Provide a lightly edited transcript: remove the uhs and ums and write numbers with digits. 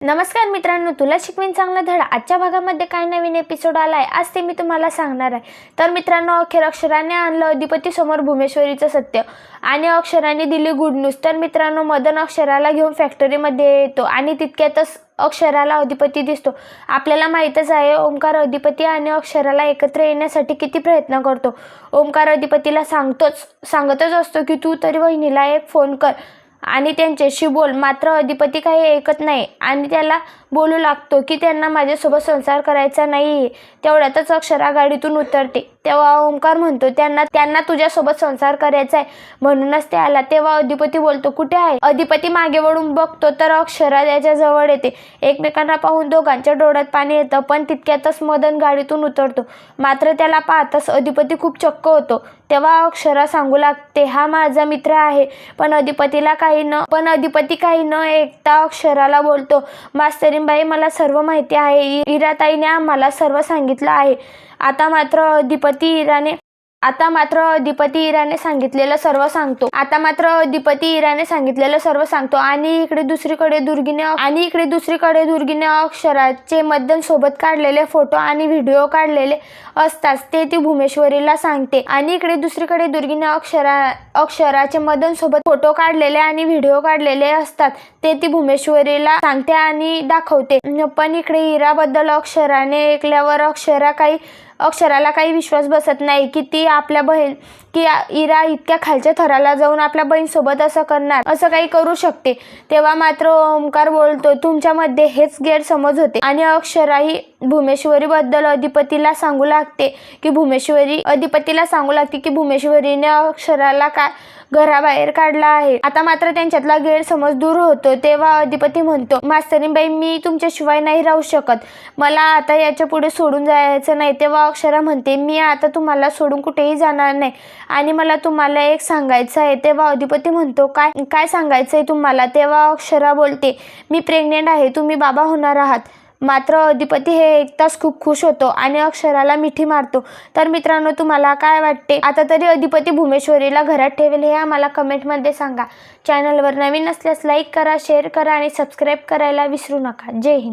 नमस्कार मित्रांनो, तुला शिकवीन चांगला धडा आजच्या भागामध्ये काय नवीन एपिसोड आलाय आज ते मी तुम्हाला सांगणार आहे। तर मित्रांनो, अखेर अक्षराने आणलं अधिपती समोर भुमेश्वरीचं सत्य आणि अक्षराने दिली गुड न्यूज। तर मित्रांनो, मदन अक्षराला घेऊन फॅक्टरीमध्ये येतो आणि तितक्यातच अक्षराला अधिपती दिसतो। आपल्याला माहीतच आहे ओमकार अधिपती आणि अक्षराला एकत्र येण्यासाठी किती प्रयत्न करतो। ओमकार अधिपतीला सांगतच असतो की तू तरी वहिनीला एक फोन कर आणि त्यांच्याशी बोल, मात्र अधिपती काही ऐकत नाही आणि त्याला बोलू लागतो की त्यांना माझ्यासोबत संसार करायचा नाही। तेवढ्यातच अक्षरा गाडीतून उतरते। तेव्हा ओमकार म्हणतो त्यांना तुझ्यासोबत संसार करायचा आहे म्हणूनच ते आला। तेव्हा अधिपती बोलतो कुठे आहे? अधिपती मागे वळून बघतो तर अक्षरा त्याच्या जवळ येते। एकमेकांना पाहून दोघांच्या डोळ्यात पाणी येतं, पण तितक्यातच मदन गाडीतून उतरतो। मात्र त्याला पाहताच अधिपती खूप चक्क होतो। तेव्हा अक्षरा सांगू लागते हा माझा मित्र आहे, पण अधिपती काही न ऐकता अक्षराला बोलतो मास्तरीनबाई, मला सर्व माहिती आहे, इराताईने आम्हाला सर्व सांगितलं आहे। आता मात्र अधिपती इराने सांगितलेलं सर्व सांगतो आणि इकडे दुसरीकडे दुर्गीने अक्षराचे मदन सोबत काढलेले फोटो आणि व्हिडिओ काढलेले असतात ते ती भुमेश्वरीला सांगते। आणि इकडे दुसरीकडे दुर्गीने अक्षराचे मदन सोबत फोटो काढलेले आणि व्हिडिओ काढलेले असतात ते ती भुमेश्वरीला सांगते आणि दाखवते। पण इकडे इराबद्दल अक्षराने ऐकल्यावर अक्षराला काही विश्वास बसत नाही की इरा इतक्या खालच्या थराला जाऊन आपल्या बहीणसोबत असं काही करू शकते। तेव्हा मात्र ओमकार बोलतो तुमच्यामध्ये हेच गैरसमज होते आणि अक्षराही भुमेश्वरीबद्दल अधिपतीला सांगू लागते की भुमेश्वरीने अक्षराला घराबाहेर काढला आहे। आता मात्र त्यांच्यातला गैरसमज दूर होतो। तेव्हा अधिपती म्हणतो मास्तरीनबाई, मी तुमच्याशिवाय नाही राहू शकत, मला आता याच्या पुढे सोडून जायचं नाही। तेव्हा अक्षरा म्हणते मी आता तुम्हाला सोडून कुठेही जाणार नाही आणि मला तुम्हाला एक सांगायचं आहे। तेव्हा अधिपती म्हणतो काय सांगायचंय तुम्हाला? तेव्हा अक्षरा बोलते मी प्रेग्नेंट आहे, तुम्ही बाबा होणार आहात। मात्र अधिपती हे ऐकताच खूप खुश होतो आणि अक्षराला मिठी मारतो। तर मित्रांनो, तुम्हाला काय वाटते? आता तरी अधिपती भुमेश्वरीला घरात ठेवेल हे आम्हाला कमेंटमध्ये सांगा। चॅनलवर नवीन असल्यास लाईक करा, शेअर करा आणि सबस्क्राईब करायला विसरू नका। जय हिंद।